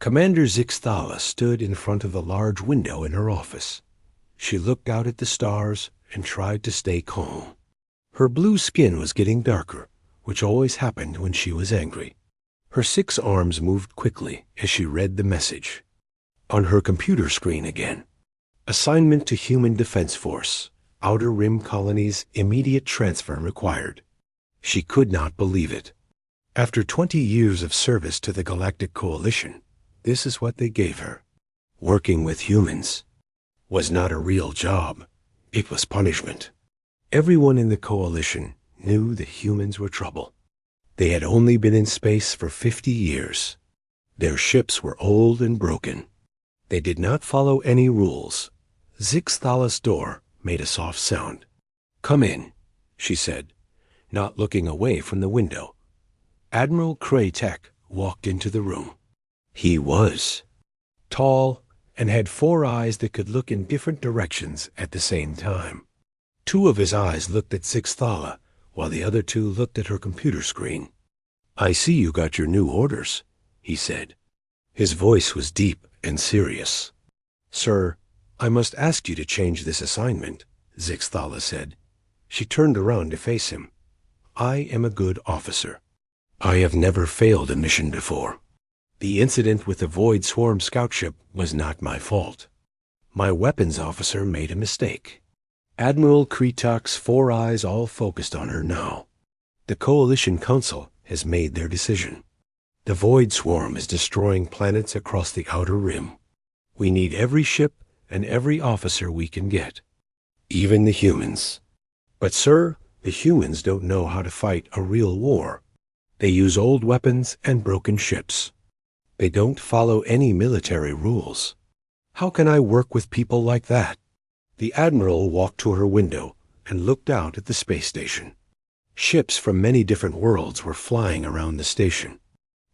Commander Zixthala stood in front of the large window in her office. She looked out at the stars and tried to stay calm. Her blue skin was getting darker, which always happened when she was angry. Her 6 arms moved quickly as she read the message. On her computer screen again. Assignment to Human Defense Force. Outer Rim Colonies, immediate transfer required. She could not believe it. After 20 years of service to the Galactic Coalition, this is what they gave her. Working with humans was not a real job. It was punishment. Everyone in the Coalition knew that humans were trouble. They had only been in space for 50 years. Their ships were old and broken. They did not follow any rules. Zixthala's door made a soft sound. "Come in," she said, not looking away from the window. Admiral Kraytek walked into the room. He was tall and had 4 eyes that could look in different directions at the same time. 2 of his eyes looked at Zixthala, while the other 2 looked at her computer screen. "I see you got your new orders," he said. His voice was deep and serious. "Sir, I must ask you to change this assignment," Zixthala said. She turned around to face him. "I am a good officer. I have never failed a mission before. The incident with the Void Swarm scout ship was not my fault. My weapons officer made a mistake." Admiral Kretak's 4 eyes all focused on her now. The Coalition Council has made their decision. The Void Swarm is destroying planets across the Outer Rim. We need every ship and every officer we can get, even the humans. But sir, the humans don't know how to fight a real war. They use old weapons and broken ships. They don't follow any military rules. How can I work with people like that? The Admiral walked to her window and looked out at the space station. Ships from many different worlds were flying around the station.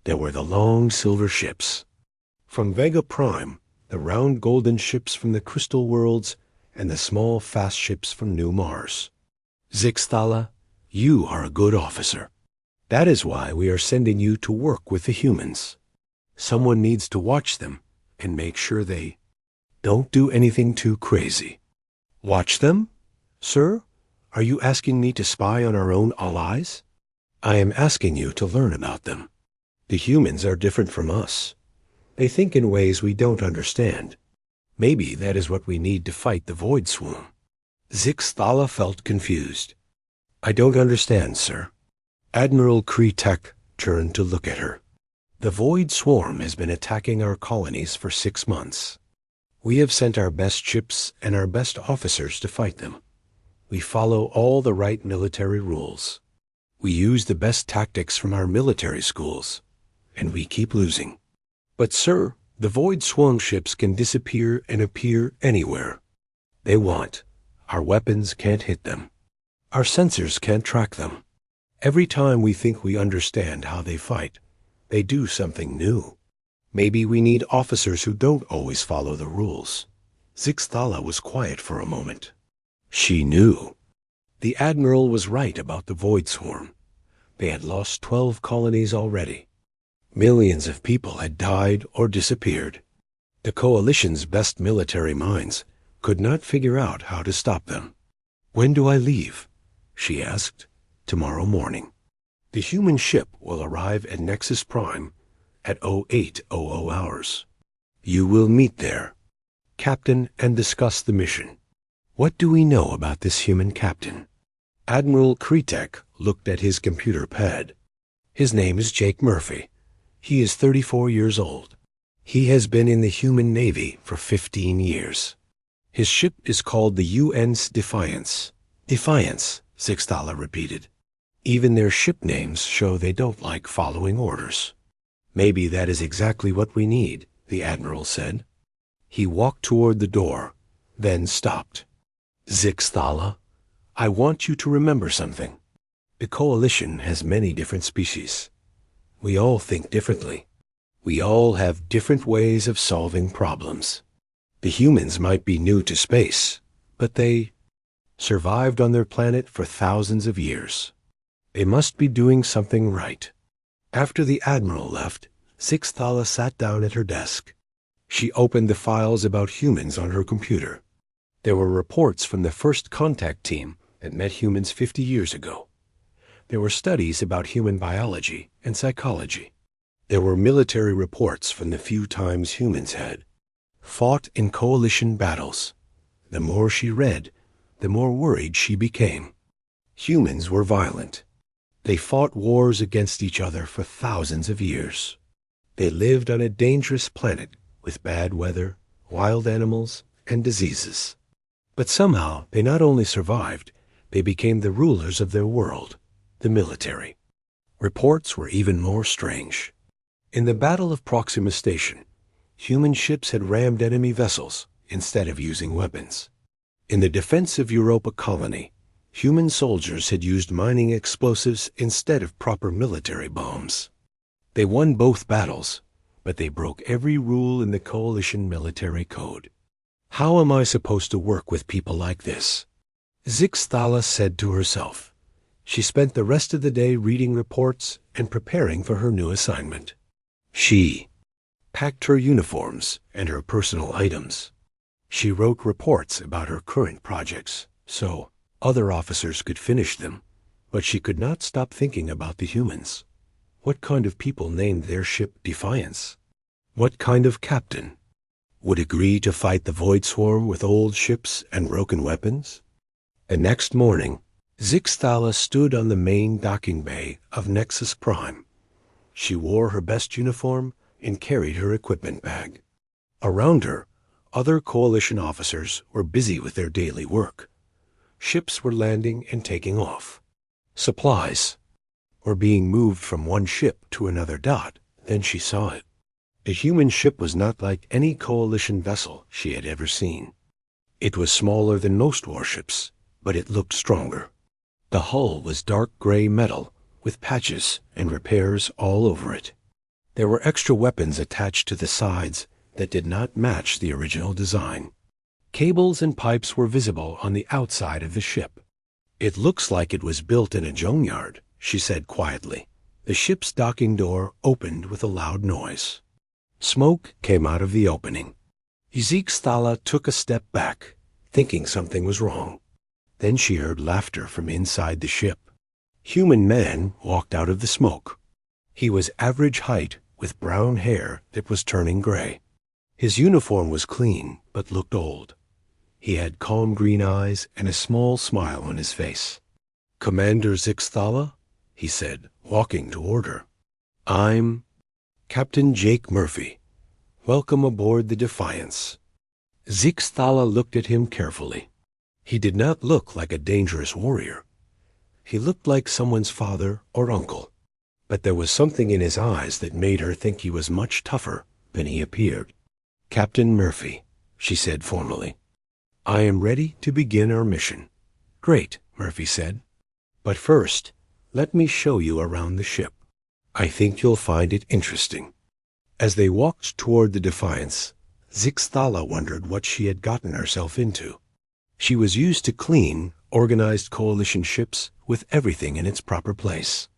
There were the long silver ships. From Vega Prime, the round golden ships from the crystal worlds, and the small fast ships from New Mars. Zixthala, you are a good officer. That is why we are sending you to work with the humans. Someone needs to watch them and make sure they don't do anything too crazy. Watch them? Sir, are you asking me to spy on our own allies? I am asking you to learn about them. The humans are different from us. They think in ways we don't understand. Maybe that is what we need to fight the Void Swarm. Zixthala felt confused. I don't understand, sir. Admiral Kretek turned to look at her. The Void Swarm has been attacking our colonies for 6 months. We have sent our best ships and our best officers to fight them. We follow all the right military rules. We use the best tactics from our military schools, and we keep losing. But sir, the Void Swarm ships can disappear and appear anywhere they want. Our weapons can't hit them. Our sensors can't track them. Every time we think we understand how they fight, they do something new. Maybe we need officers who don't always follow the rules. Zixthala was quiet for a moment. She knew. The Admiral was right about the Void Swarm. They had lost 12 colonies already. Millions of people had died or disappeared. The Coalition's best military minds could not figure out how to stop them. When do I leave? She asked. Tomorrow morning. The human ship will arrive at Nexus Prime at 0800 hours. You will meet there, Captain, and discuss the mission. What do we know about this human captain? Admiral Kretek looked at his computer pad. His name is Jake Murphy. He is 34 years old. He has been in the human navy for 15 years. His ship is called the UN's Defiance. Defiance, Zixthala repeated. Even their ship names show they don't like following orders. Maybe that is exactly what we need, the Admiral said. He walked toward the door, then stopped. Zixthala, I want you to remember something. The Coalition has many different species. We all think differently. We all have different ways of solving problems. The humans might be new to space, but they survived on their planet for thousands of years. They must be doing something right. After the Admiral left, Zixthala sat down at her desk. She opened the files about humans on her computer. There were reports from the first contact team that met humans 50 years ago. There were studies about human biology and psychology. There were military reports from the few times humans had fought in coalition battles. The more she read, the more worried she became. Humans were violent. They fought wars against each other for thousands of years. They lived on a dangerous planet with bad weather, wild animals, and diseases. But somehow they not only survived, they became the rulers of their world, the military. Reports were even more strange. In the Battle of Proxima Station, human ships had rammed enemy vessels instead of using weapons. In the defense of Europa Colony, human soldiers had used mining explosives instead of proper military bombs. They won both battles, but they broke every rule in the Coalition military code. How am I supposed to work with people like this? Zixthala said to herself. She spent the rest of the day reading reports and preparing for her new assignment. She packed her uniforms and her personal items. She wrote reports about her current projects so other officers could finish them, but she could not stop thinking about the humans. What kind of people named their ship Defiance? What kind of captain would agree to fight the Void Swarm with old ships and broken weapons? The next morning, Zixthala stood on the main docking bay of Nexus Prime. She wore her best uniform and carried her equipment bag. Around her, other Coalition officers were busy with their daily work. Ships were landing and taking off. Supplies were being moved from one ship to another dot. Then she saw it. The human ship was not like any Coalition vessel she had ever seen. It was smaller than most warships, but it looked stronger. The hull was dark gray metal with patches and repairs all over it. There were extra weapons attached to the sides that did not match the original design. Cables and pipes were visible on the outside of the ship. "It looks like it was built in a junkyard," she said quietly. The ship's docking door opened with a loud noise. Smoke came out of the opening. Zixthala took a step back, thinking something was wrong. Then she heard laughter from inside the ship. Human man walked out of the smoke. He was average height with brown hair that was turning gray. His uniform was clean but looked old. He had calm green eyes and a small smile on his face. "Commander Zixthala," he said, walking toward her. "I'm Captain Jake Murphy. Welcome aboard the Defiance." Zixthala looked at him carefully. He did not look like a dangerous warrior. He looked like someone's father or uncle. But there was something in his eyes that made her think he was much tougher than he appeared. "Captain Murphy," she said formally. "I am ready to begin our mission." "Great," Murphy said. "But first, let me show you around the ship. I think you'll find it interesting." As they walked toward the Defiance, Zixthala wondered what she had gotten herself into. She was used to clean, organized Coalition ships with everything in its proper place.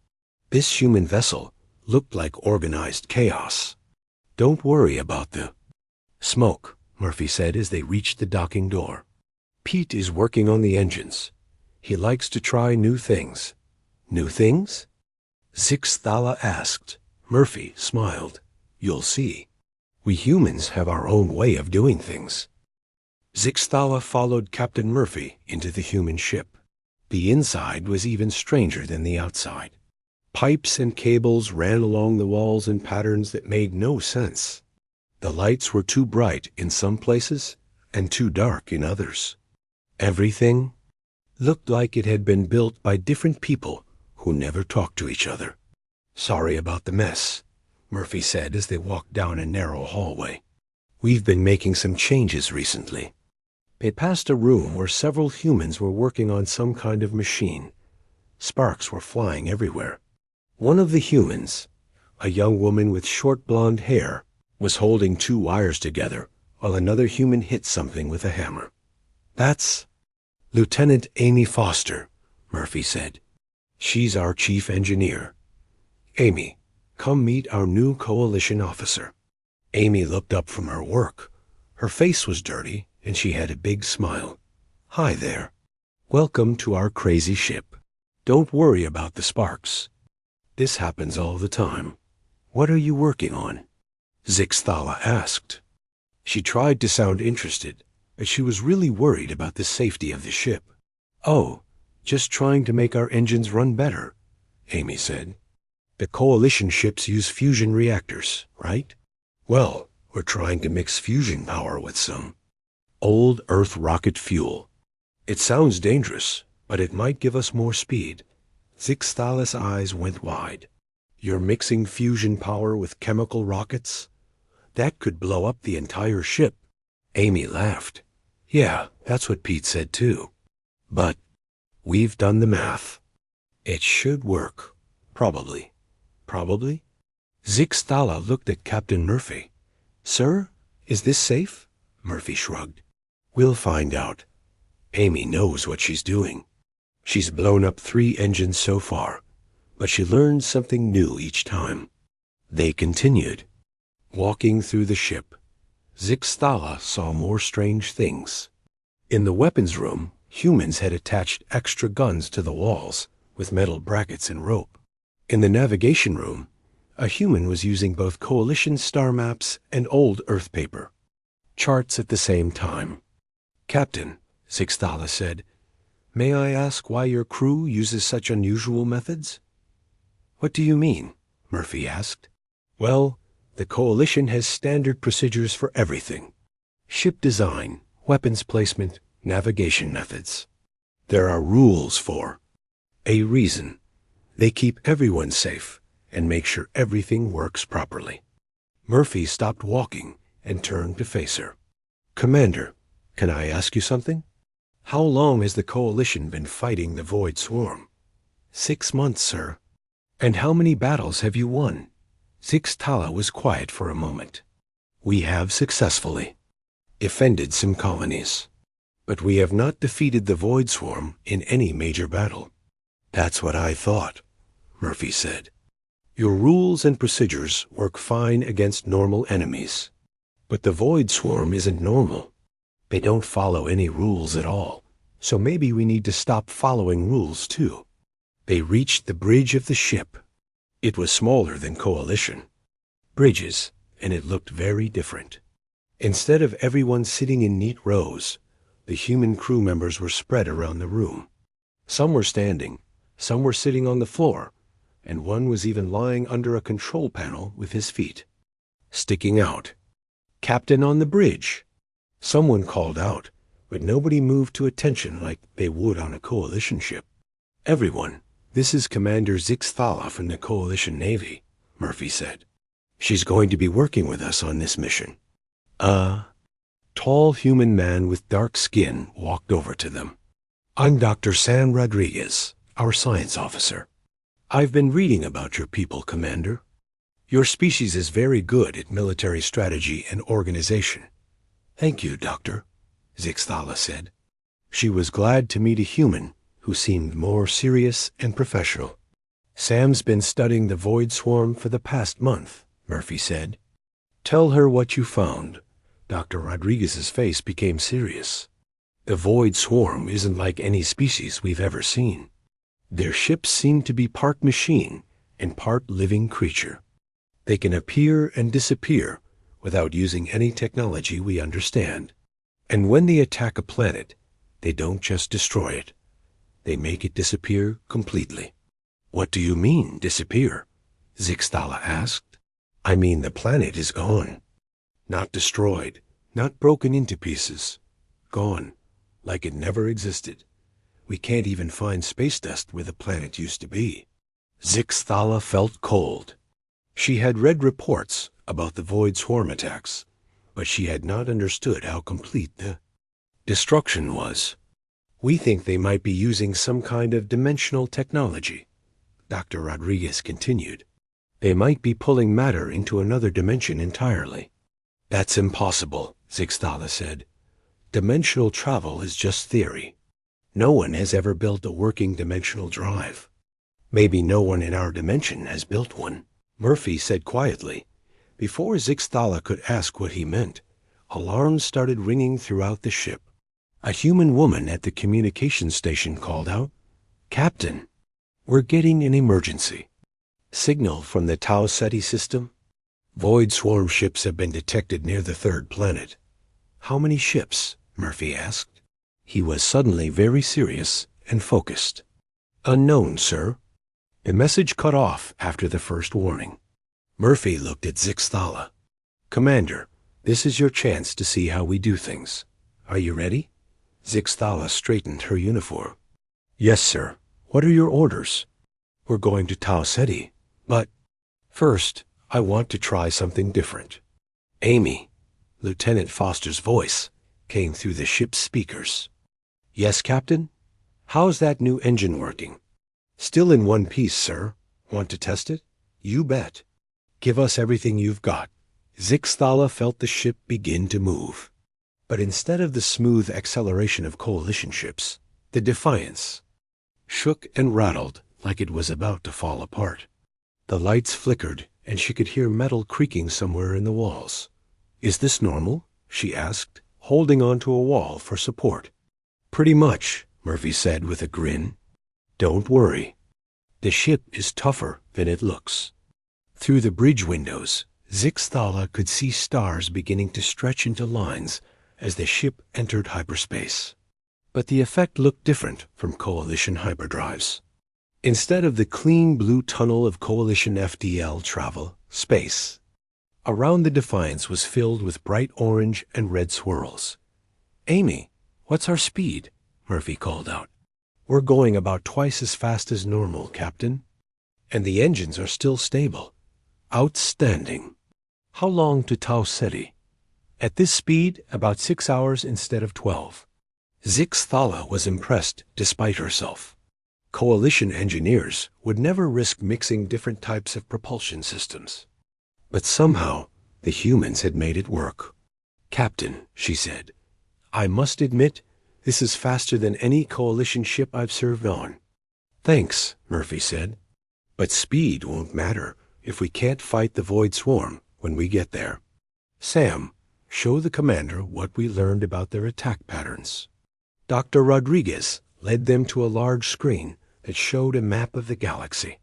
This human vessel looked like organized chaos. "Don't worry about the smoke," Murphy said as they reached the docking door. "Pete is working on the engines. He likes to try new things." "New things?" Zixthala asked. Murphy smiled. "You'll see. We humans have our own way of doing things." Zixthala followed Captain Murphy into the human ship. The inside was even stranger than the outside. Pipes and cables ran along the walls in patterns that made no sense. The lights were too bright in some places and too dark in others. Everything looked like it had been built by different people who never talked to each other. "Sorry about the mess," Murphy said as they walked down a narrow hallway. "We've been making some changes recently." They passed a room where several humans were working on some kind of machine. Sparks were flying everywhere. One of the humans, a young woman with short blonde hair, was holding two wires together while another human hit something with a hammer. "That's Lieutenant Amy Foster," Murphy said. "She's our chief engineer." "Amy, Come meet our new coalition officer." Amy looked up from her work. Her face was dirty, and she had a big smile. "Hi there. Welcome to our crazy ship. Don't worry about the sparks. This happens all the time. What are you working on?" Zixthala asked. She tried to sound interested, but she was really worried about the safety of the ship. "Oh, just trying to make our engines run better," Amy said. "The coalition ships use fusion reactors, right? Well, we're trying to mix fusion power with some old Earth rocket fuel. It sounds dangerous, but it might give us more speed." Zixthala's eyes went wide. "You're mixing fusion power with chemical rockets? That could blow up the entire ship." Amy laughed. "Yeah, that's what Pete said too. But we've done the math. It should work. Probably." "Probably?" Zixthala looked at Captain Murphy. "Sir, is this safe?" Murphy shrugged. "We'll find out. Amy knows what she's doing. She's blown up 3 engines so far, but she learns something new each time." They continued. Walking through the ship, Zixthala saw more strange things. In the weapons room, humans had attached extra guns to the walls with metal brackets and rope. In the navigation room, a human was using both coalition star maps and old Earth paper, charts at the same time. "Captain," Zixthala said, "may I ask why your crew uses such unusual methods?" "What do you mean?" Murphy asked. "Well, the coalition has standard procedures for everything. Ship design, weapons placement, navigation methods. There are rules for a reason. They keep everyone safe and make sure everything works properly." Murphy stopped walking and turned to face her. "Commander, can I ask you something? How long has the coalition been fighting the Void Swarm?" "6 months, sir." "And how many battles have you won?" Zixthala was quiet for a moment. "We have successfully defended some colonies, but we have not defeated the Void Swarm in any major battle." "That's what I thought," Murphy said. "Your rules and procedures work fine against normal enemies, but the Void Swarm isn't normal. They don't follow any rules at all, so maybe we need to stop following rules too." They reached the bridge of the ship. It was smaller than coalition bridges, and it looked very different. Instead of everyone sitting in neat rows, the human crew members were spread around the room. Some were standing, some were sitting on the floor, and one was even lying under a control panel with his feet sticking out. "Captain on the bridge!" Someone called out, but nobody moved to attention like they would on a coalition ship. "Everyone, this is Commander Zixthala from the Coalition Navy," Murphy said. "She's going to be working with us on this mission." A tall human man with dark skin walked over to them. "I'm Dr. San Rodriguez, our science officer. I've been reading about your people, Commander. Your species is very good at military strategy and organization." "Thank you, Doctor," Zixthala said. She was glad to meet a human who seemed more serious and professional. "Sam's been studying the Void Swarm for the past month," Murphy said. "Tell her what you found." Dr. Rodriguez's face became serious. "The Void Swarm isn't like any species we've ever seen. Their ships seem to be part machine and part living creature. They can appear and disappear without using any technology we understand. And when they attack a planet, they don't just destroy it. They make it disappear completely." "What do you mean, disappear?" Zixthala asked. "I mean the planet is gone. Not destroyed, not broken into pieces. Gone, like it never existed. We can't even find space dust where the planet used to be." Zixthala felt cold. She had read reports about the Void Swarm attacks, but she had not understood how complete the destruction was. "We think they might be using some kind of dimensional technology," Dr. Rodriguez continued. "They might be pulling matter into another dimension entirely." "That's impossible," Zixthala said. "Dimensional travel is just theory. No one has ever built a working dimensional drive." "Maybe no one in our dimension has built one," Murphy said quietly. Before Zixthala could ask what he meant, alarms started ringing throughout the ship. A human woman at the communications station called out, "Captain, we're getting an emergency. Signal from the Tau Ceti system. Void swarm ships have been detected near the third planet." "How many ships?" Murphy asked. He was suddenly very serious and focused. "Unknown, sir." The message cut off after the first warning. Murphy looked at Zixthala. "Commander, this is your chance to see how we do things. Are you ready?" Zixthala straightened her uniform. "Yes, sir. What are your orders?" "We're going to Tau Ceti, but first, I want to try something different." "Amy," Lieutenant Foster's voice came through the ship's speakers. "Yes, Captain? How's that new engine working?" "Still in one piece, sir. Want to test it?" "You bet. Give us everything you've got." Zixthala felt the ship begin to move. But instead of the smooth acceleration of coalition ships, the Defiance shook and rattled like it was about to fall apart. The lights flickered, and she could hear metal creaking somewhere in the walls. "Is this normal?" she asked, holding onto a wall for support. "Pretty much," Murphy said with a grin. "Don't worry. The ship is tougher than it looks." Through the bridge windows, Zixthala could see stars beginning to stretch into lines as the ship entered hyperspace. But the effect looked different from Coalition hyperdrives. Instead of the clean blue tunnel of Coalition FDL travel, space, around the Defiance was filled with bright orange and red swirls. "Amy, what's our speed?" Murphy called out. "We're going about twice as fast as normal, Captain. And the engines are still stable." "Outstanding. How long to Tau Ceti?" "At this speed, about 6 hours instead of 12. Zixthala was impressed despite herself. Coalition engineers would never risk mixing different types of propulsion systems. But somehow, the humans had made it work. "Captain," she said, "I must admit, this is faster than any Coalition ship I've served on." "Thanks," Murphy said. "But speed won't matter if we can't fight the Void Swarm when we get there. Sam, show the commander what we learned about their attack patterns." Dr. Rodriguez led them to a large screen that showed a map of the galaxy.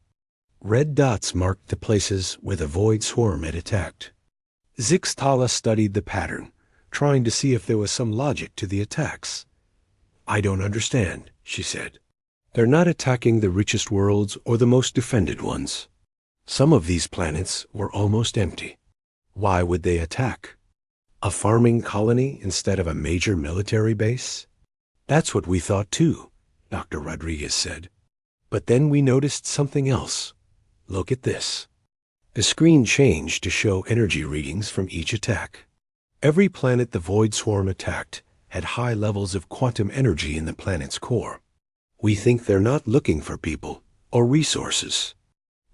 Red dots marked the places where the Void Swarm had attacked. Zixthala studied the pattern, trying to see if there was some logic to the attacks. "I don't understand," she said. "They're not attacking the richest worlds or the most defended ones. Some of these planets were almost empty. Why would they attack? A farming colony instead of a major military base?" "That's what we thought too," Dr. Rodriguez said. "But then we noticed something else. Look at this." The screen changed to show energy readings from each attack. Every planet the Void Swarm attacked had high levels of quantum energy in the planet's core. "We think they're not looking for people or resources.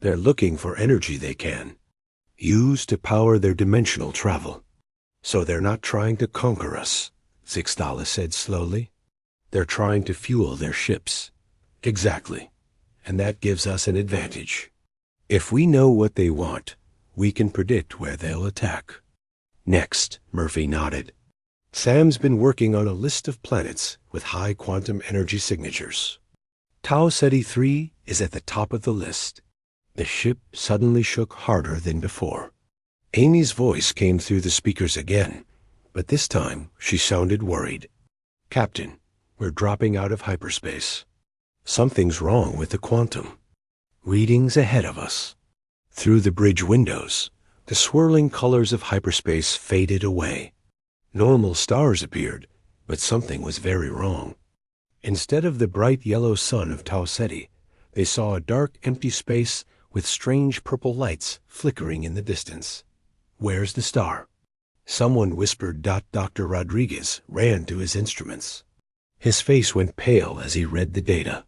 They're looking for energy they can use to power their dimensional travel. So they're not trying to conquer us," Zixthala said slowly. "They're trying to fuel their ships." "Exactly. And that gives us an advantage. If we know what they want, we can predict where they'll attack." "Next," Murphy nodded. "Sam's been working on a list of planets with high quantum energy signatures. Tau Ceti 3 is at the top of the list." The ship suddenly shook harder than before. Amy's voice came through the speakers again, but this time she sounded worried. "Captain, we're dropping out of hyperspace. Something's wrong with the quantum. Readings ahead of us." Through the bridge windows, the swirling colors of hyperspace faded away. Normal stars appeared, but something was very wrong. Instead of the bright yellow sun of Tau Ceti, they saw a dark, empty space with strange purple lights flickering in the distance. "Where's the star?" Someone whispered. Dr. Rodriguez ran to his instruments. His face went pale as he read the data.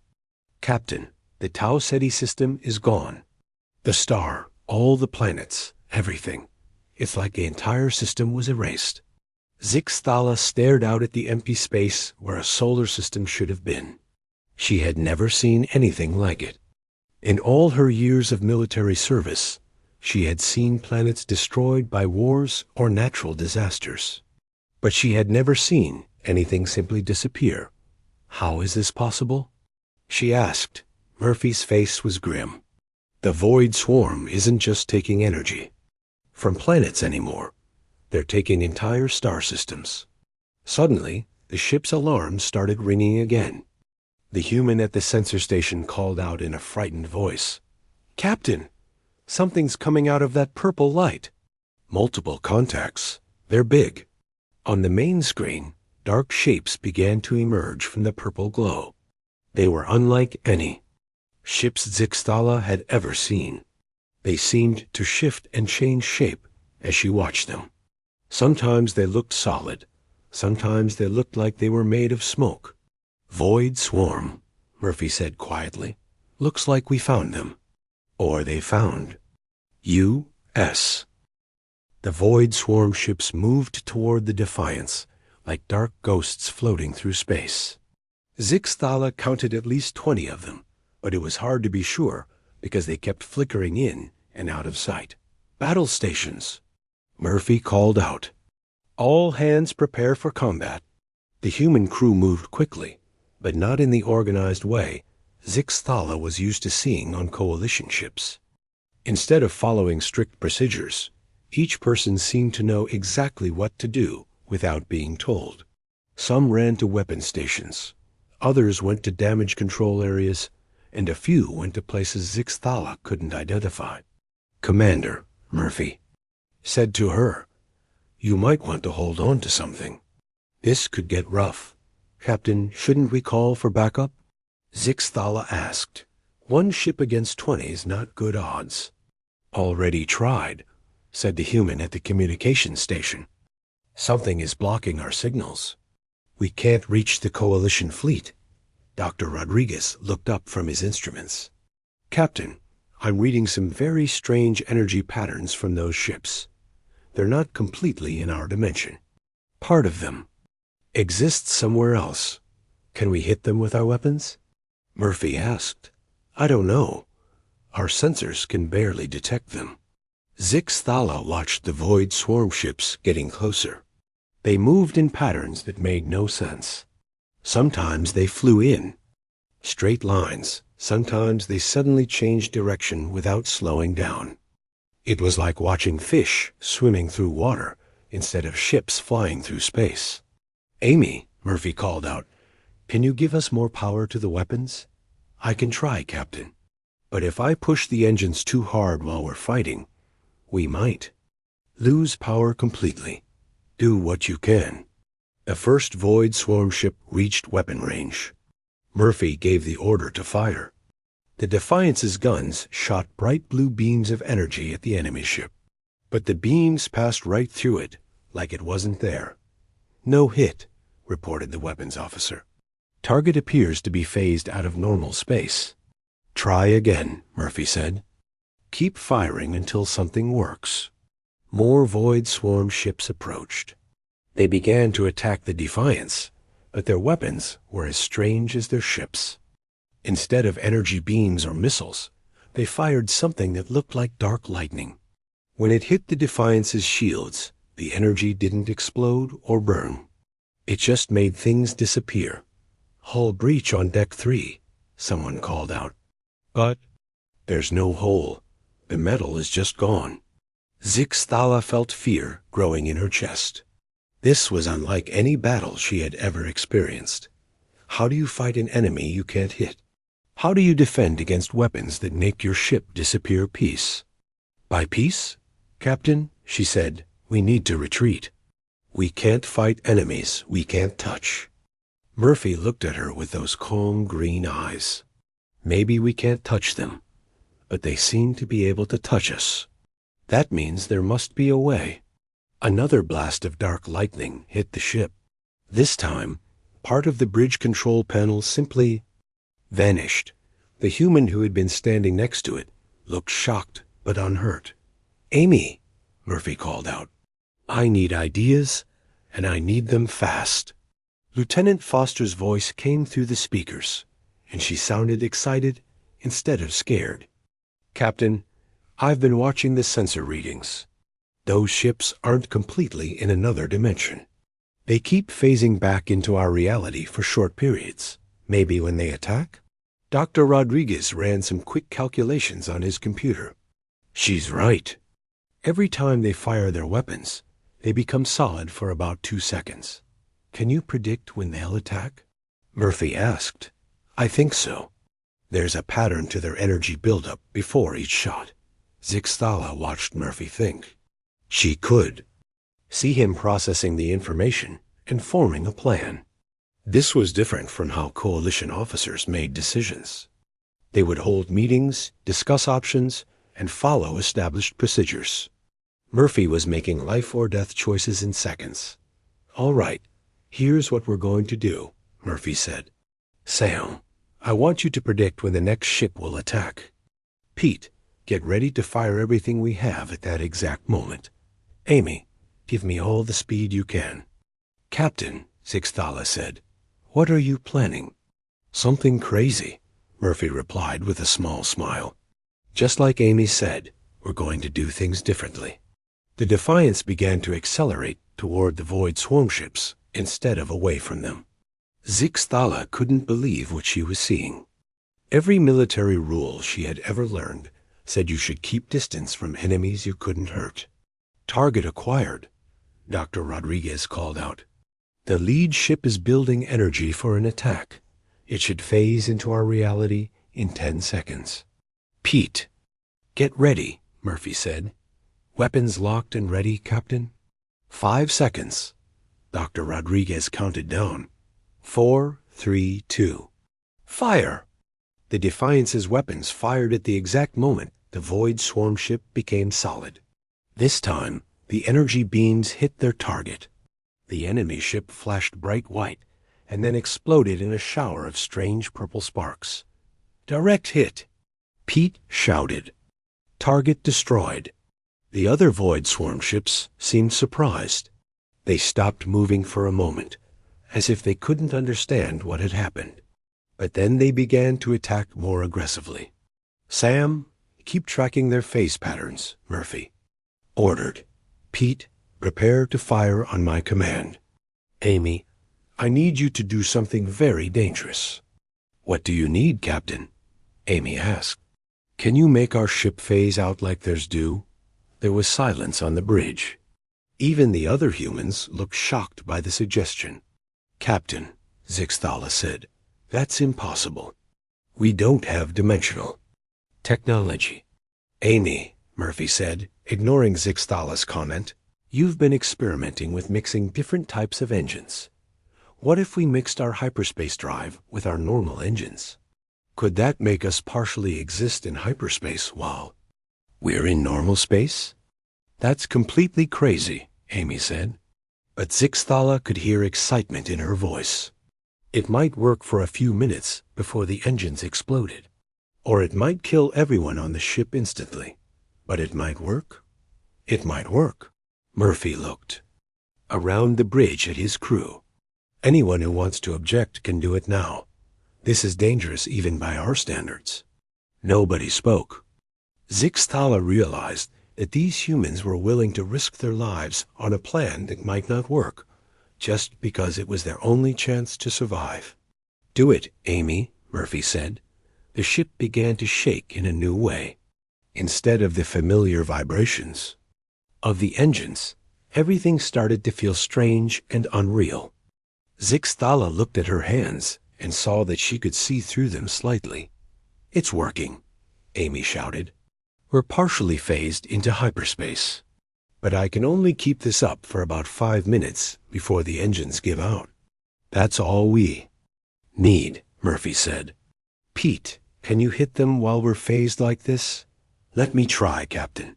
"Captain, the Tau Ceti system is gone. The star, all the planets, everything. It's like the entire system was erased." Zixthala stared out at the empty space where a solar system should have been. She had never seen anything like it. In all her years of military service, She had seen planets destroyed by wars or natural disasters, but she had never seen anything simply disappear. How is this possible? She asked. Murphy's face was grim. The void swarm isn't just taking energy from planets anymore. They're taking entire star systems. Suddenly, the ship's alarm started ringing again. The human at the sensor station called out in a frightened voice, "Captain, something's coming out of that purple light." Multiple contacts. They're big. On the main screen, dark shapes began to emerge from the purple glow. They were unlike any ships Zixtala had ever seen. They seemed to shift and change shape as she watched them. Sometimes they looked solid. Sometimes they looked like they were made of smoke. "Void swarm," Murphy said quietly. "Looks like we found them." Or they found U.S. The void swarm ships moved toward the Defiance, like dark ghosts floating through space. Zixtala counted at least 20 of them, but it was hard to be sure because they kept flickering in and out of sight. "Battle stations," Murphy called out. "All hands prepare for combat." The human crew moved quickly, but not in the organized way Zixtala was used to seeing on coalition ships. Instead of following strict procedures, each person seemed to know exactly what to do without being told. Some ran to weapon stations, others went to damage control areas, and a few went to places Zixtala couldn't identify. "Commander," Murphy said to her, "you might want to hold on to something. This could get rough. Captain, shouldn't we call for backup?" Zixtala asked. "One ship against 20 is not good odds." "Already tried," said the human at the communications station. "Something is blocking our signals. We can't reach the coalition fleet." Dr. Rodriguez looked up from his instruments. "Captain, I'm reading some very strange energy patterns from those ships. They're not completely in our dimension. Part of them exists somewhere else. Can we hit them with our weapons?" Murphy asked. "I don't know. Our sensors can barely detect them." Zixtala watched the void swarm ships getting closer. They moved in patterns that made no sense. Sometimes they flew in straight lines. Sometimes they suddenly changed direction without slowing down. It was like watching fish swimming through water instead of ships flying through space. "Amy," Murphy called out, "can you give us more power to the weapons?" "I can try, Captain. But if I push the engines too hard while we're fighting, we might lose power completely. Do what you can." The first void swarm ship reached weapon range. Murphy gave the order to fire. The Defiance's guns shot bright blue beams of energy at the enemy ship, but the beams passed right through it like it wasn't there. "No hit," reported the weapons officer. "Target appears to be phased out of normal space." "Try again," Murphy said. "Keep firing until something works." More void swarm ships approached. They began to attack the Defiance, but their weapons were as strange as their ships. Instead of energy beams or missiles, they fired something that looked like dark lightning. When it hit the Defiance's shields, the energy didn't explode or burn. It just made things disappear. "Hull breach on deck 3, someone called out. "But there's no hole. The metal is just gone." Zixtala felt fear growing in her chest. This was unlike any battle she had ever experienced. How do you fight an enemy you can't hit? How do you defend against weapons that make your ship disappear piece by piece? "Captain," she said, "we need to retreat. We can't fight enemies we can't touch." Murphy looked at her with those calm green eyes. "Maybe we can't touch them, but they seem to be able to touch us. That means there must be a way." Another blast of dark lightning hit the ship. This time, part of the bridge control panel simply vanished. The human who had been standing next to it looked shocked but unhurt. "Amy," Murphy called out, "I need ideas, and I need them fast." Lieutenant Foster's voice came through the speakers, and she sounded excited instead of scared. "Captain, I've been watching the sensor readings. Those ships aren't completely in another dimension. They keep phasing back into our reality for short periods. Maybe when they attack? Dr. Rodriguez ran some quick calculations on his computer. She's right. Every time they fire their weapons, they become solid for about 2 seconds. Can you predict when they'll attack? Murphy asked. I think so. There's a pattern to their energy buildup before each shot. Zixtala watched Murphy think. She could see him processing the information and forming a plan. This was different from how coalition officers made decisions. They would hold meetings, discuss options, and follow established procedures. Murphy was making life or death choices in seconds. All right, here's what we're going to do, Murphy said. Sam, I want you to predict when the next ship will attack. Pete, get ready to fire everything we have at that exact moment. Amy, give me all the speed you can. Captain, Zixtala said, what are you planning? Something crazy, Murphy replied with a small smile. Just like Amy said, we're going to do things differently. The Defiance began to accelerate toward the Void swarm ships instead of away from them. Zixtala couldn't believe what she was seeing. Every military rule she had ever learned said you should keep distance from enemies you couldn't hurt. Target acquired, Dr. Rodriguez called out. The lead ship is building energy for an attack. It should phase into our reality in 10 seconds. Pete, get ready, Murphy said. Weapons locked and ready, Captain? 5 seconds. Dr. Rodriguez counted down. 4, 3, 2. Fire! The Defiance's weapons fired at the exact moment the Void swarm ship became solid. This time, the energy beams hit their target. The enemy ship flashed bright white and then exploded in a shower of strange purple sparks. Direct hit! Pete shouted. Target destroyed. The other Void swarm ships seemed surprised. They stopped moving for a moment, as if they couldn't understand what had happened. But then they began to attack more aggressively. Sam, keep tracking their phase patterns, Murphy ordered. Pete, prepare to fire on my command. Amy, I need you to do something very dangerous. What do you need, Captain? Amy asked. Can you make our ship phase out like there's due? There was silence on the bridge. Even the other humans looked shocked by the suggestion. Captain, Zixtala said, that's impossible. We don't have dimensional technology. Amy, Murphy said, ignoring Zixtala's comment, you've been experimenting with mixing different types of engines. What if we mixed our hyperspace drive with our normal engines? Could that make us partially exist in hyperspace while we're in normal space? That's completely crazy, Amy said. But Zixtala could hear excitement in her voice. It might work for a few minutes before the engines exploded. Or it might kill everyone on the ship instantly. But it might work. It might work. Murphy looked around the bridge at his crew. Anyone who wants to object can do it now. This is dangerous even by our standards. Nobody spoke. Zixtala realized that these humans were willing to risk their lives on a plan that might not work, just because it was their only chance to survive. Do it, Amy, Murphy said. The ship began to shake in a new way. Instead of the familiar vibrations of the engines, everything started to feel strange and unreal. Zixtala looked at her hands and saw that she could see through them slightly. It's working, Amy shouted. We're partially phased into hyperspace. But I can only keep this up for about 5 minutes before the engines give out. That's all we need, Murphy said. Pete, can you hit them while we're phased like this? Let me try, Captain.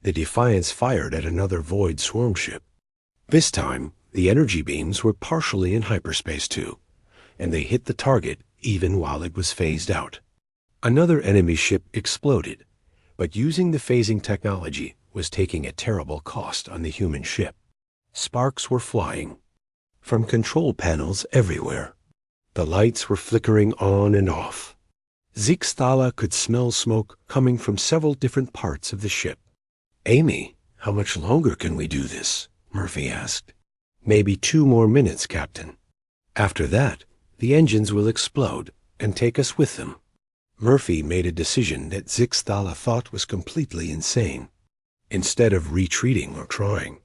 The Defiance fired at another Void swarm ship. This time, the energy beams were partially in hyperspace too, and they hit the target even while it was phased out. Another enemy ship exploded, but using the phasing technology was taking a terrible cost on the human ship. Sparks were flying from control panels everywhere. The lights were flickering on and off. Zixtala could smell smoke coming from several different parts of the ship. "Amy, how much longer can we do this?" Murphy asked. "Maybe 2 more minutes, Captain. After that, the engines will explode and take us with them." Murphy made a decision that Zixtala thought was completely insane. Instead of retreating or trying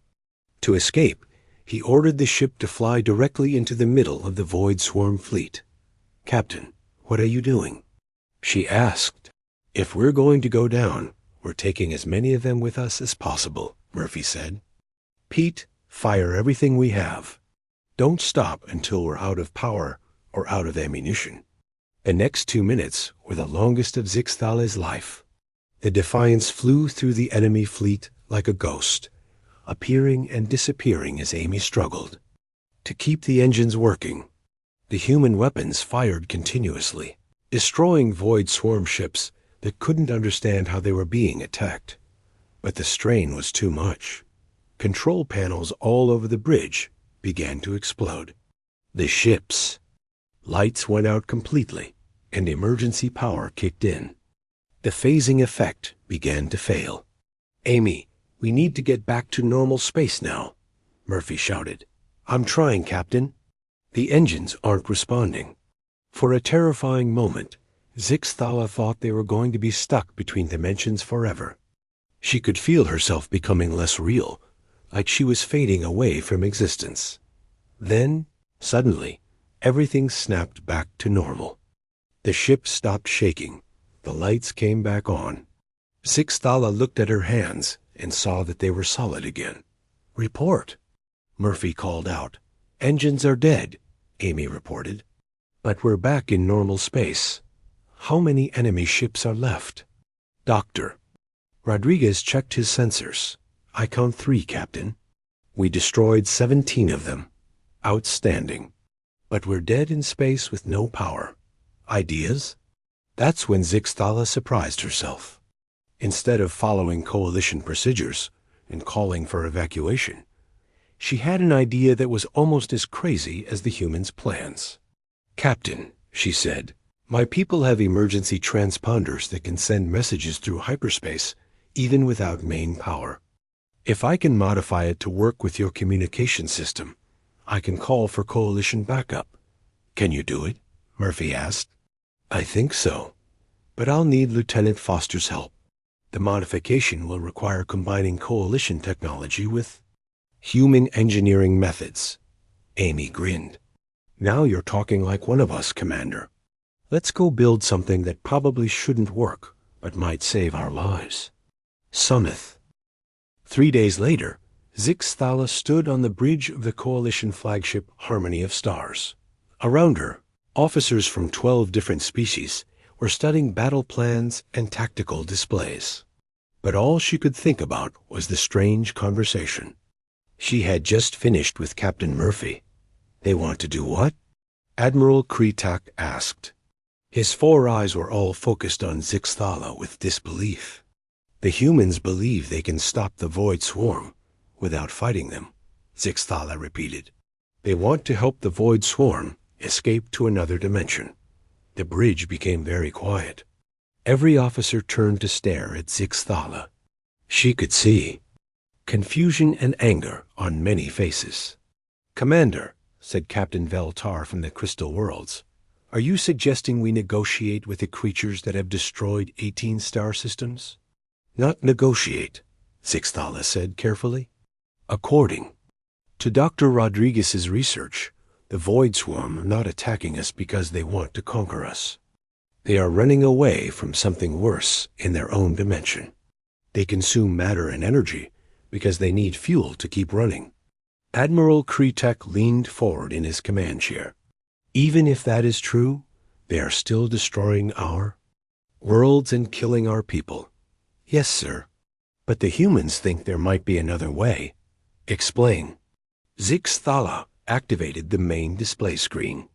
to escape, he ordered the ship to fly directly into the middle of the Void Swarm fleet. "Captain, what are you doing?" she asked. "If we're going to go down, we're taking as many of them with us as possible," Murphy said. "Pete, fire everything we have. Don't stop until we're out of power or out of ammunition." The next 2 minutes were the longest of Zixtala's life. The Defiance flew through the enemy fleet like a ghost, appearing and disappearing as Amy struggled to keep the engines working. The human weapons fired continuously, destroying Void Swarm ships that couldn't understand how they were being attacked. But the strain was too much. Control panels all over the bridge began to explode. The ship's lights went out completely, and emergency power kicked in. The phasing effect began to fail. "Amy, we need to get back to normal space now," Murphy shouted. "I'm trying, Captain." The engines aren't responding. For a terrifying moment, Zixtala thought they were going to be stuck between dimensions forever. She could feel herself becoming less real, like she was fading away from existence. Then, suddenly, everything snapped back to normal. The ship stopped shaking. The lights came back on. Zixtala looked at her hands and saw that they were solid again. "Report," Murphy called out. "Engines are dead," Amy reported. "But we're back in normal space. How many enemy ships are left?" "Doctor." Rodriguez checked his sensors. "I count 3, Captain. We destroyed 17 of them. Outstanding. But we're dead in space with no power. Ideas?" That's when Zixtala surprised herself. Instead of following coalition procedures and calling for evacuation, she had an idea that was almost as crazy as the humans' plans. "Captain," she said, "my people have emergency transponders that can send messages through hyperspace even without main power. If I can modify it to work with your communication system, I can call for coalition backup." "Can you do it?" Murphy asked. "I think so, but I'll need Lieutenant Foster's help. The modification will require combining coalition technology with human engineering methods." Amy grinned. "Now you're talking like one of us, Commander. Let's go build something that probably shouldn't work, but might save our lives." Summit. 3 days later, Zixtala stood on the bridge of the coalition flagship Harmony of Stars. Around her, officers from 12 different species were studying battle plans and tactical displays. But all she could think about was the strange conversation. She had just finished with Captain Murphy. "They want to do what?" Admiral Kretak asked. His 4 eyes were all focused on Zixtala with disbelief. "The humans believe they can stop the Void Swarm without fighting them," Zixtala repeated. "They want to help the Void Swarm escape to another dimension." The bridge became very quiet. Every officer turned to stare at Zixtala. She could see confusion and anger on many faces. "Commander," said Captain Veltar from the Crystal Worlds, "are you suggesting we negotiate with the creatures that have destroyed 18 star systems?" "Not negotiate," Zixtala said carefully. "According to Dr. Rodriguez's research, the Void Swarm are not attacking us because they want to conquer us. They are running away from something worse in their own dimension. They consume matter and energy because they need fuel to keep running." Admiral Kretak leaned forward in his command chair. "Even if that is true, they are still destroying our worlds and killing our people." "Yes, sir. But the humans think there might be another way." "Explain." Zixtala activated the main display screen.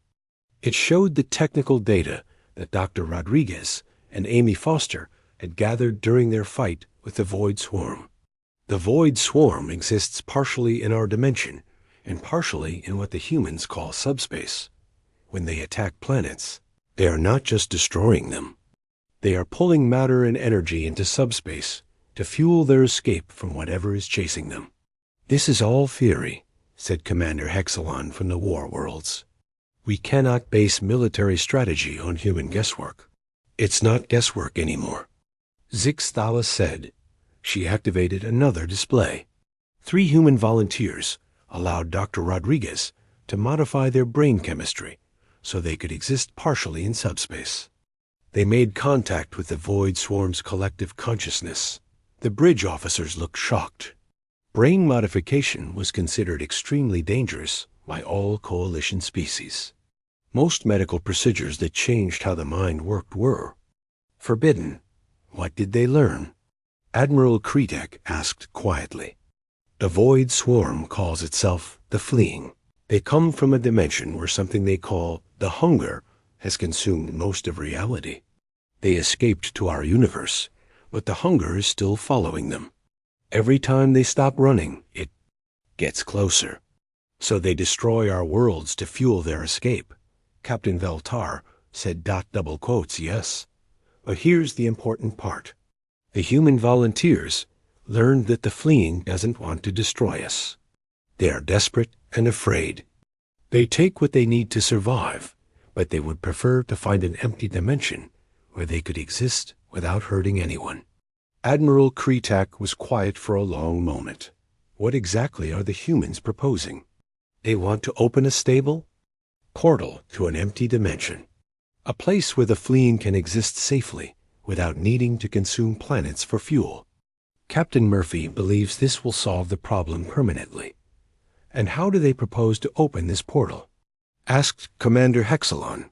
It showed the technical data that Dr. Rodriguez and Amy Foster had gathered during their fight with the Void Swarm. The Void Swarm exists partially in our dimension and partially in what the humans call subspace. When they attack planets, they are not just destroying them, They are pulling matter and energy into subspace to fuel their escape from whatever is chasing them. This is all theory, said Commander Hexalon from the War Worlds. We cannot base military strategy on human guesswork. It's not guesswork anymore. Zixthala said. She activated another display. 3 human volunteers allowed Dr. Rodriguez to modify their brain chemistry so they could exist partially in subspace. They made contact with the Void Swarm's collective consciousness. The bridge officers looked shocked. Brain modification was considered extremely dangerous by all coalition species. Most medical procedures that changed how the mind worked were forbidden. What did they learn? Admiral Kretek asked quietly. The Void Swarm calls itself the Fleeing. They come from a dimension where something they call the Hunger has consumed most of reality. They escaped to our universe, but the Hunger is still following them. Every time they stop running, it gets closer. So they destroy our worlds to fuel their escape. Captain Veltar said double quotes, yes. But here's the important part. The human volunteers learned that the Fleeing doesn't want to destroy us. They are desperate and afraid. They take what they need to survive, but they would prefer to find an empty dimension where they could exist without hurting anyone. Admiral Kretek was quiet for a long moment. What exactly are the humans proposing? They want to open a stable portal to an empty dimension, a place where the Fleeing can exist safely without needing to consume planets for fuel. Captain Murphy believes this will solve the problem permanently. And how do they propose to open this portal? Asked Commander Hexalon.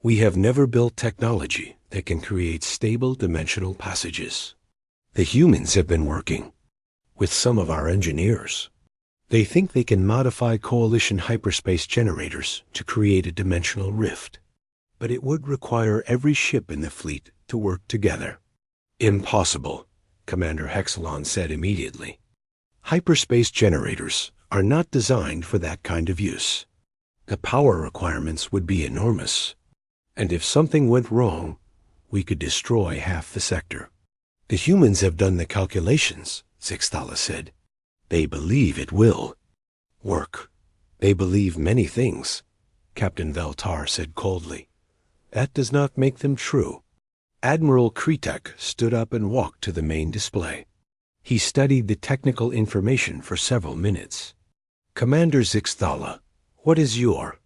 We have never built technology that can create stable dimensional passages. The humans have been working with some of our engineers. They think they can modify coalition hyperspace generators to create a dimensional rift. But it would require every ship in the fleet to work together. Impossible, Commander Hexalon said immediately. Hyperspace generators are not designed for that kind of use. The power requirements would be enormous. And if something went wrong, we could destroy half the sector. The humans have done the calculations, Zixthala said. They believe it will work. They believe many things, Captain Veltar said coldly. That does not make them true. Admiral Kretek stood up and walked to the main display. He studied the technical information for several minutes. Commander Zixthala, what is your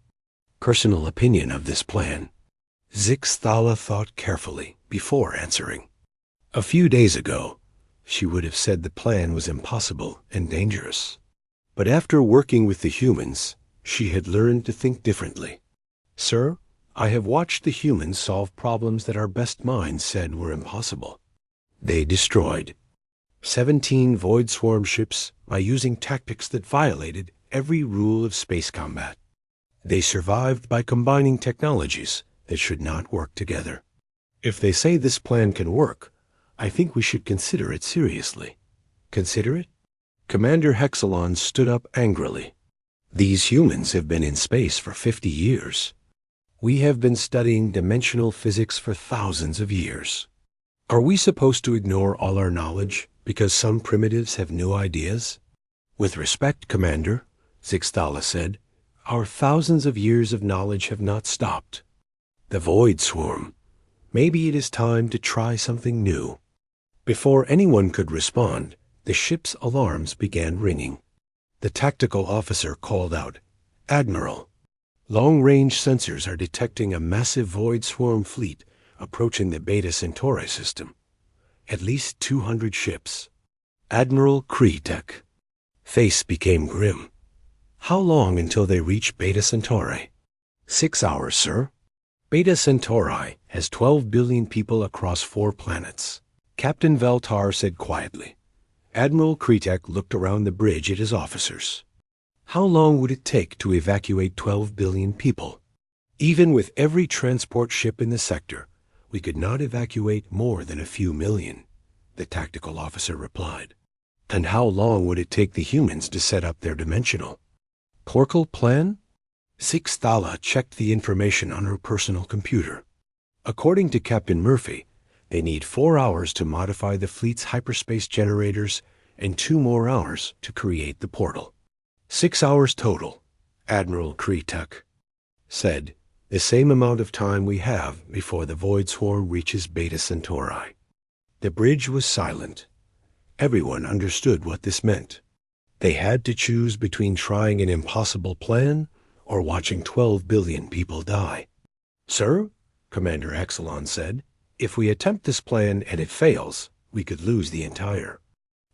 personal opinion of this plan? Zixthala thought carefully before answering. A few days ago, she would have said the plan was impossible and dangerous. But after working with the humans, she had learned to think differently. Sir, I have watched the humans solve problems that our best minds said were impossible. They destroyed 17 Void Swarm ships by using tactics that violated every rule of space combat. They survived by combining technologies that should not work together. If they say this plan can work, I think we should consider it seriously. Consider it? Commander Hexalon stood up angrily. These humans have been in space for 50 years. We have been studying dimensional physics for thousands of years. Are we supposed to ignore all our knowledge because some primitives have new ideas? With respect, Commander, Zixthala said, our thousands of years of knowledge have not stopped. The Void Swarm. Maybe it is time to try something new. Before anyone could respond, the ship's alarms began ringing. The tactical officer called out, Admiral, long-range sensors are detecting a massive Void Swarm fleet approaching the Beta Centauri system. At least 200 ships. Admiral Kretek. Face became grim. How long until they reach Beta Centauri? 6 hours, sir. Beta Centauri has 12 billion people across 4 planets. Captain Veltar said quietly. Admiral Kretek looked around the bridge at his officers. How long would it take to evacuate 12 billion people? Even with every transport ship in the sector, we could not evacuate more than a few million, the tactical officer replied. And how long would it take the humans to set up their dimensional portal plan? Zixthala checked the information on her personal computer. According to Captain Murphy, They need 4 hours to modify the fleet's hyperspace generators and 2 more hours to create the portal. 6 hours total, Admiral Kretuk said, the same amount of time we have before the Void Swarm reaches Beta Centauri. The bridge was silent. Everyone understood what this meant. They had to choose between trying an impossible plan or watching 12 billion people die. Sir, Commander Exelon said, if we attempt this plan and it fails, we could lose the entire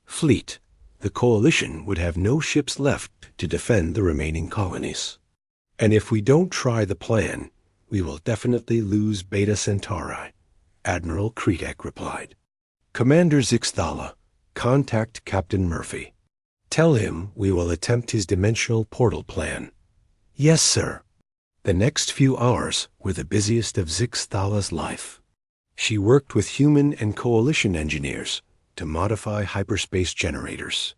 fleet. The Coalition would have no ships left to defend the remaining colonies. And if we don't try the plan, we will definitely lose Beta Centauri, Admiral Kretuk replied. Commander Zixthala, contact Captain Murphy. Tell him we will attempt his dimensional portal plan. Yes, sir. The next few hours were the busiest of Zixthala's life. She worked with human and Coalition engineers to modify hyperspace generators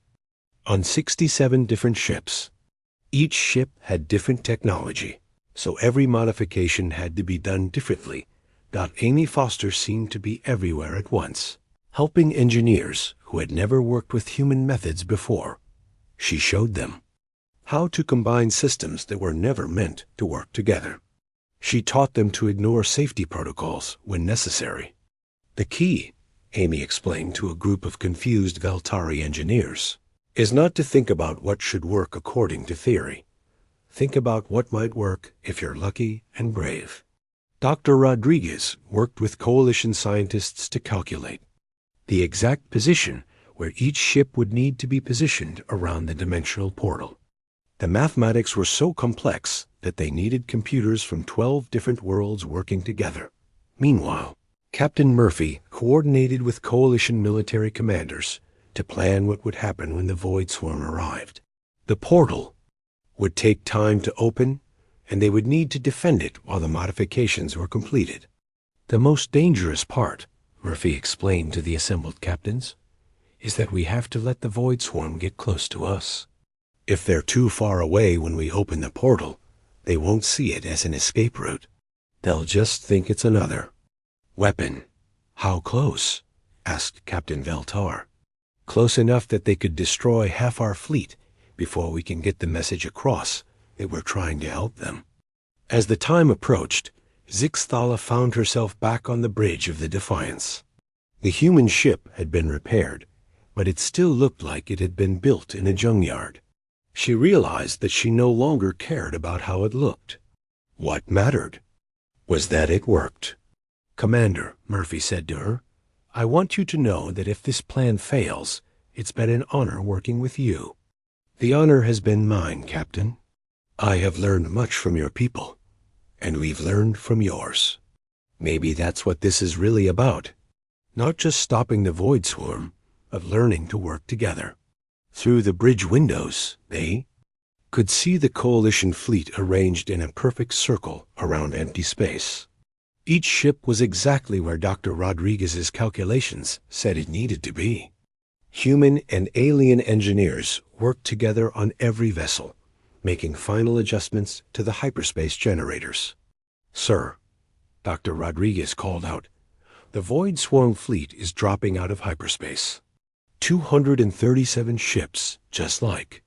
on 67 different ships. Each ship had different technology, so every modification had to be done differently. Amy Foster seemed to be everywhere at once, helping engineers who had never worked with human methods before. She showed them how to combine systems that were never meant to work together. She taught them to ignore safety protocols when necessary. The key, Amy explained to a group of confused Veltari engineers, is not to think about what should work according to theory. Think about what might work if you're lucky and brave. Dr. Rodriguez worked with Coalition scientists to calculate the exact position where each ship would need to be positioned around the dimensional portal. The mathematics were so complex that they needed computers from 12 different worlds working together. Meanwhile, Captain Murphy coordinated with Coalition military commanders to plan what would happen when the Void Swarm arrived. The portal would take time to open, and they would need to defend it while the modifications were completed. The most dangerous part, Murphy explained to the assembled captains, is that we have to let the Void Swarm get close to us. If they're too far away when we open the portal, they won't see it as an escape route. They'll just think it's another weapon. How close? Asked Captain Veltar. Close enough that they could destroy half our fleet before we can get the message across that we're trying to help them. As the time approached, Zixthala found herself back on the bridge of the Defiance. The human ship had been repaired, but it still looked like it had been built in a junkyard. She realized that she no longer cared about how it looked. What mattered was that it worked. Commander, Murphy said to her, I want you to know that if this plan fails, it's been an honor working with you. The honor has been mine, Captain. I have learned much from your people, and we've learned from yours. Maybe that's what this is really about. Not just stopping the Void Swarm, but learning to work together. Through the bridge windows, they could see the Coalition fleet arranged in a perfect circle around empty space. Each ship was exactly where Dr. Rodriguez's calculations said it needed to be. Human and alien engineers worked together on every vessel, making final adjustments to the hyperspace generators. Sir, Dr. Rodriguez called out, the Void Swarm fleet is dropping out of hyperspace. 237 ships, just like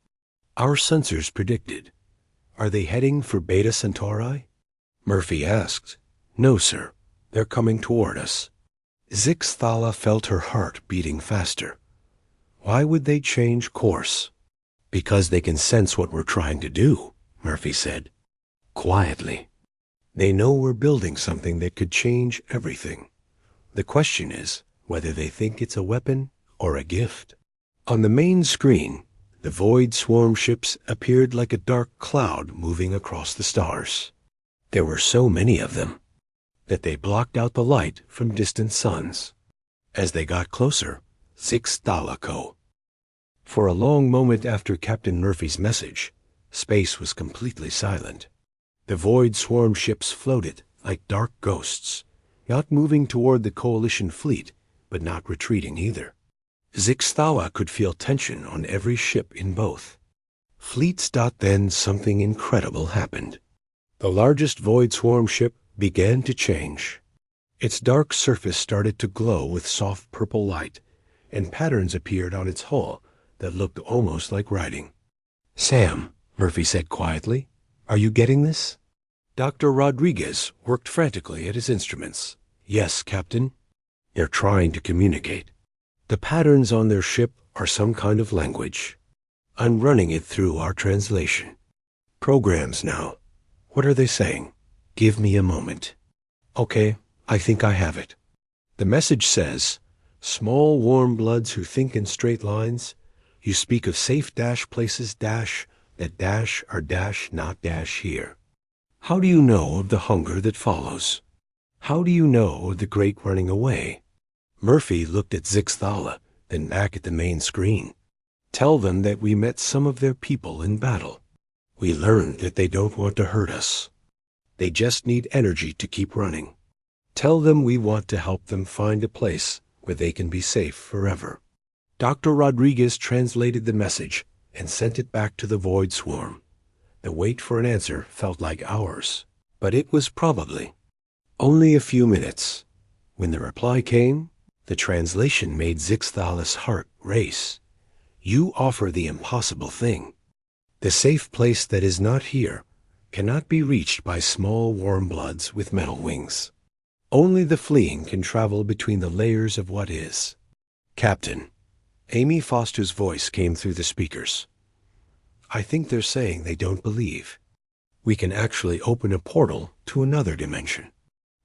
our sensors predicted. Are they heading for Beta Centauri? Murphy asked. No, sir. They're coming toward us. Zixthala felt her heart beating faster. Why would they change course? Because they can sense what we're trying to do, Murphy said, quietly. They know we're building something that could change everything. The question is whether they think it's a weapon or a gift. On the main screen, the Void Swarm ships appeared like a dark cloud moving across the stars. There were so many of them that they blocked out the light from distant suns. As they got closer, Zixthala. For a long moment after Captain Murphy's message, space was completely silent. The Void Swarm ships floated like dark ghosts, not moving toward the Coalition fleet, but not retreating either. Zixthala could feel tension on every ship in both fleets. Then something incredible happened. The largest Void Swarm ship began to change. Its dark surface started to glow with soft purple light, and patterns appeared on its hull that looked almost like writing. "Sam," Murphy said quietly, "are you getting this?" Dr. Rodriguez worked frantically at his instruments. "Yes, Captain." "They're trying to communicate. The patterns on their ship are some kind of language. I'm running it through our translation. Programs now. What are they saying? Give me a moment." "Okay, I think I have it." The message says, "Small warm bloods who think in straight lines, you speak of safe places that are not here. How do you know of the hunger that follows? How do you know of the great running away?" Murphy looked at Zixthala, then back at the main screen. "Tell them that we met some of their people in battle. We learned that they don't want to hurt us. They just need energy to keep running. Tell them we want to help them find a place where they can be safe forever." Dr. Rodriguez translated the message and sent it back to the Void Swarm. The wait for an answer felt like hours, but it was probably only a few minutes. When the reply came, the translation made Zixthala's heart race. "You offer the impossible thing. The safe place that is not here cannot be reached by small warm bloods with metal wings. Only the fleeing can travel between the layers of what is." "Captain," Amy Foster's voice came through the speakers, "I think they're saying they don't believe. We can actually open a portal to another dimension."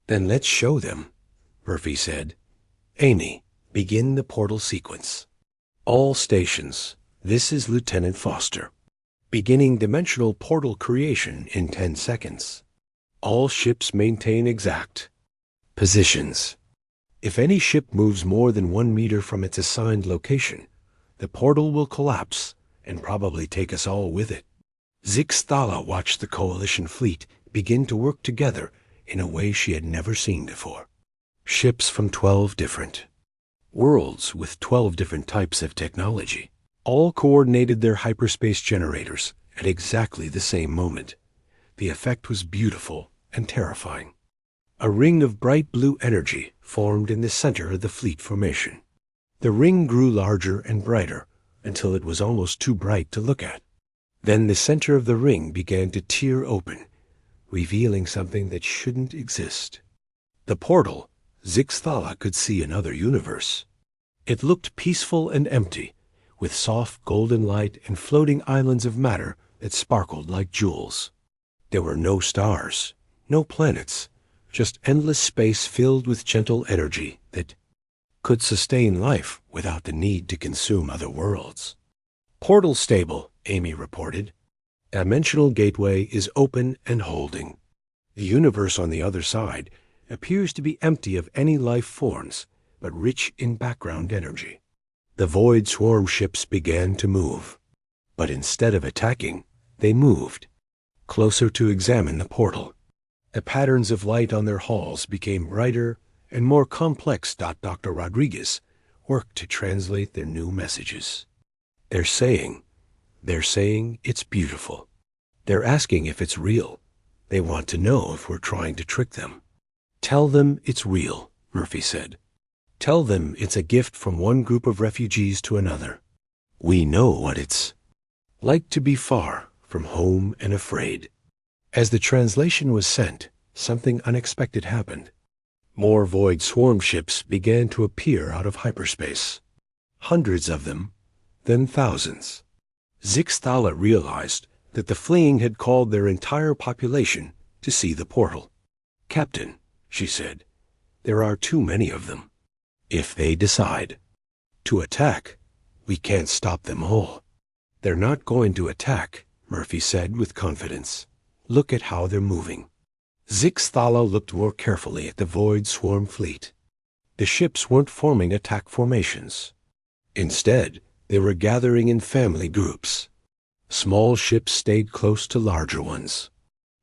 "Then let's show them," Murphy said. "Amy, begin the portal sequence. All stations, this is Lieutenant Foster. Beginning dimensional portal creation in 10 seconds. All ships maintain exact positions. If any ship moves more than 1 meter from its assigned location, the portal will collapse and probably take us all with it." Zixthala watched the Coalition fleet begin to work together in a way she had never seen before. Ships from 12 different worlds with 12 different types of technology all coordinated their hyperspace generators at exactly the same moment. The effect was beautiful and terrifying. A ring of bright blue energy formed in the center of the fleet formation. The ring grew larger and brighter until it was almost too bright to look at. Then the center of the ring began to tear open, revealing something that shouldn't exist. The portal, Zixthala could see another universe. It looked peaceful and empty, with soft golden light and floating islands of matter that sparkled like jewels. There were no stars, no planets, just endless space filled with gentle energy that could sustain life without the need to consume other worlds. "Portal stable," Amy reported. "Dimensional gateway is open and holding. The universe on the other side appears to be empty of any life forms, but rich in background energy." The Void Swarm ships began to move, but instead of attacking, they moved closer to examine the portal. The patterns of light on their hulls became brighter and more complex. Dr. Rodriguez worked to translate their new messages. They're saying it's beautiful. They're asking if it's real. They want to know if we're trying to trick them. "Tell them it's real," Murphy said. "Tell them it's a gift from one group of refugees to another. We know what it's like to be far from home and afraid." As the translation was sent, something unexpected happened. More Void Swarm ships began to appear out of hyperspace. Hundreds of them, then thousands. Zixthala realized that the fleeing had called their entire population to see the portal. "Captain," she said, "there are too many of them. If they decide to attack, we can't stop them all." "They're not going to attack," Murphy said with confidence. "Look at how they're moving." Zixthala looked more carefully at the Void Swarm fleet. The ships weren't forming attack formations. Instead, they were gathering in family groups. Small ships stayed close to larger ones.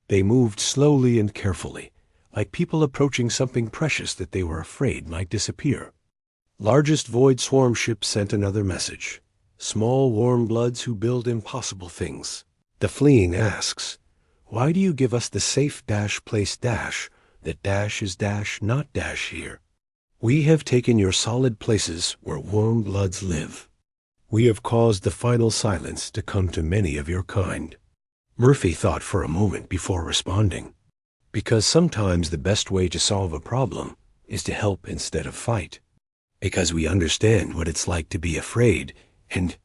They moved slowly and carefully, like people approaching something precious that they were afraid might disappear. Largest Void Swarm ship sent another message. "Small warm bloods who build impossible things." The fleeing asks, "Why do you give us the safe place that dash is dash, not dash here. We have taken your solid places where warm bloods live. We have caused the final silence to come to many of your kind. Murphy thought for a moment before responding, because sometimes the best way to solve a problem is to help instead of fight. Because we understand what it's like to be afraid and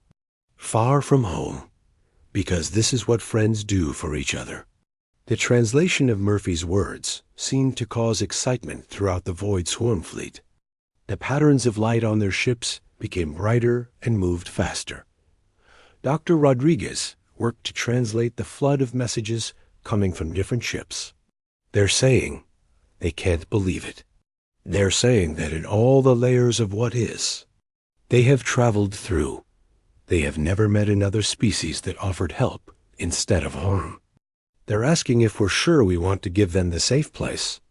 far from home. Because this is what friends do for each other. The translation of Murphy's words seemed to cause excitement throughout the Void Swarm fleet. The patterns of light on their ships became brighter and moved faster. Dr. Rodriguez worked to translate the flood of messages coming from different ships. They're saying they can't believe it. They're saying that in all the layers of what is, they have traveled through. They have never met another species that offered help instead of harm. They're asking if we're sure we want to give them the safe place.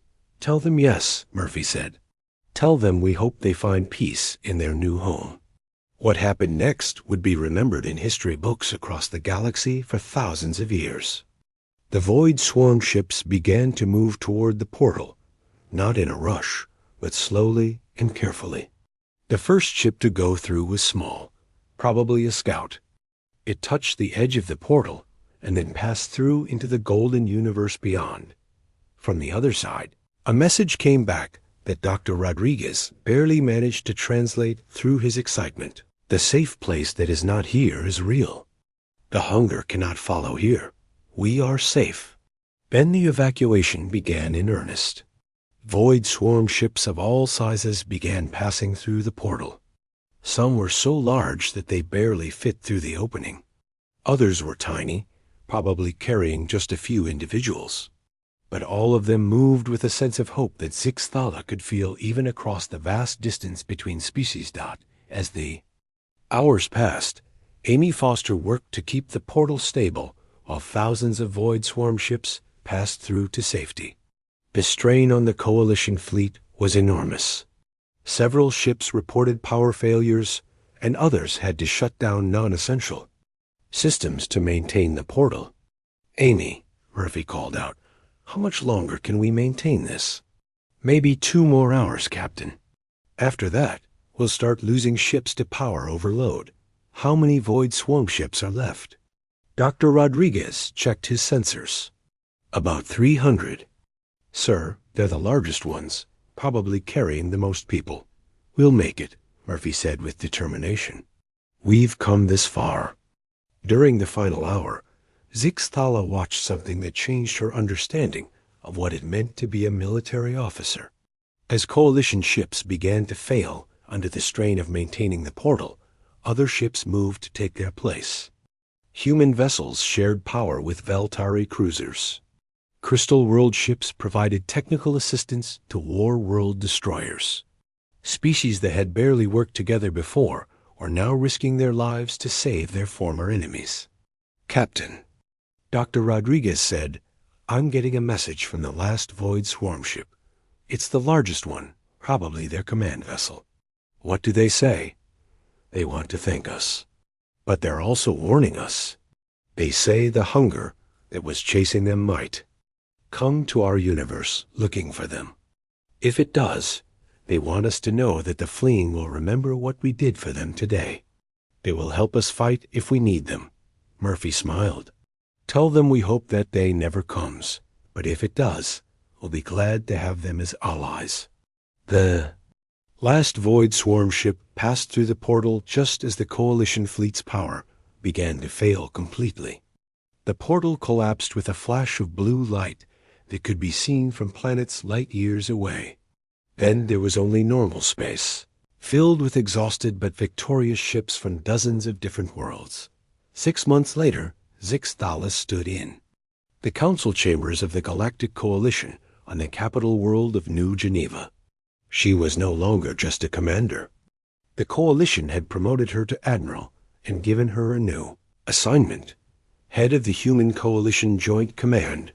Tell them yes, Murphy said. Tell them we hope they find peace in their new home. What happened next would be remembered in history books across the galaxy for thousands of years. The Void Swarm ships began to move toward the portal, not in a rush, but slowly and carefully. The first ship to go through was small, probably a scout. It touched the edge of the portal and then passed through into the golden universe beyond. From the other side, a message came back that Dr. Rodriguez barely managed to translate through his excitement. The safe place that is not here is real. The hunger cannot follow here. We are safe. Then the evacuation began in earnest. Void Swarm ships of all sizes began passing through the portal. Some were so large that they barely fit through the opening. Others were tiny, probably carrying just a few individuals. But all of them moved with a sense of hope that Zixthala could feel even across the vast distance between species. As the hours passed, Amy Foster worked to keep the portal stable while thousands of Void Swarm ships passed through to safety. The strain on the Coalition fleet was enormous. Several ships reported power failures, and others had to shut down non-essential systems to maintain the portal. Amy, Murphy called out, how much longer can we maintain this? Maybe 2 more hours, Captain. After that, we'll start losing ships to power overload. How many Void Swarm ships are left? Dr. Rodriguez checked his sensors. About 300. Sir, they're the largest ones, probably carrying the most people. We'll make it, Murphy said with determination. We've come this far. During the final hour, Zixthala watched something that changed her understanding of what it meant to be a military officer. As Coalition ships began to fail under the strain of maintaining the portal, other ships moved to take their place. Human vessels shared power with Veltari cruisers. Crystal World ships provided technical assistance to War World destroyers. Species that had barely worked together before were now risking their lives to save their former enemies. Captain, Dr. Rodriguez said, I'm getting a message from the last Void Swarm ship. It's the largest one, probably their command vessel. What do they say? They want to thank us. But they're also warning us. They say the hunger that was chasing them might come to our universe looking for them. If it does, they want us to know that the fleeing will remember what we did for them today. They will help us fight if we need them. Murphy smiled. Tell them we hope that day never comes, but if it does, we'll be glad to have them as allies. The last Void Swarm ship passed through the portal just as the Coalition fleet's power began to fail completely. The portal collapsed with a flash of blue light that could be seen from planets light years away. Then there was only normal space, filled with exhausted but victorious ships from dozens of different worlds. 6 months later, Zixthala stood in the council chambers of the Galactic Coalition on the capital world of New Geneva. She was no longer just a commander. The Coalition had promoted her to admiral and given her a new assignment, head of the Human Coalition Joint Command.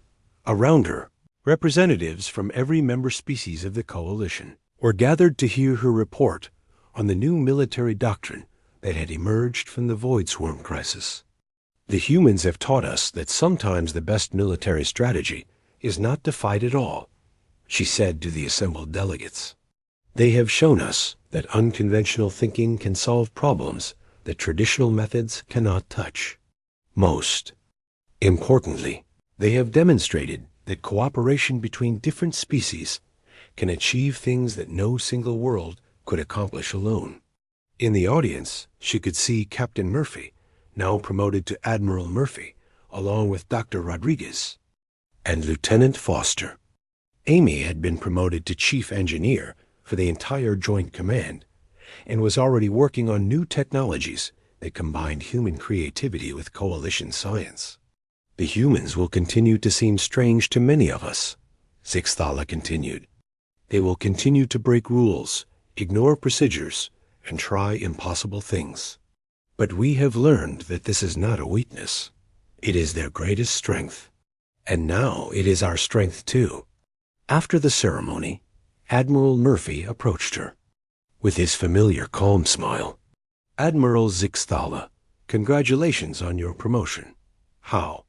Around her, representatives from every member species of the Coalition were gathered to hear her report on the new military doctrine that had emerged from the Void Swarm crisis. The humans have taught us that sometimes the best military strategy is not to fight at all, she said to the assembled delegates. They have shown us that unconventional thinking can solve problems that traditional methods cannot touch. Most importantly, they have demonstrated that cooperation between different species can achieve things that no single world could accomplish alone. In the audience, she could see Captain Murphy, now promoted to Admiral Murphy, along with Dr. Rodriguez, and Lieutenant Foster. Amy had been promoted to Chief Engineer for the entire Joint Command, and was already working on new technologies that combined human creativity with coalition science. The humans will continue to seem strange to many of us, Zixthala continued. They will continue to break rules, ignore procedures, and try impossible things. But we have learned that this is not a weakness. It is their greatest strength. And now it is our strength too. After the ceremony, Admiral Murphy approached her with his familiar calm smile. Admiral Zixthala, congratulations on your promotion. How?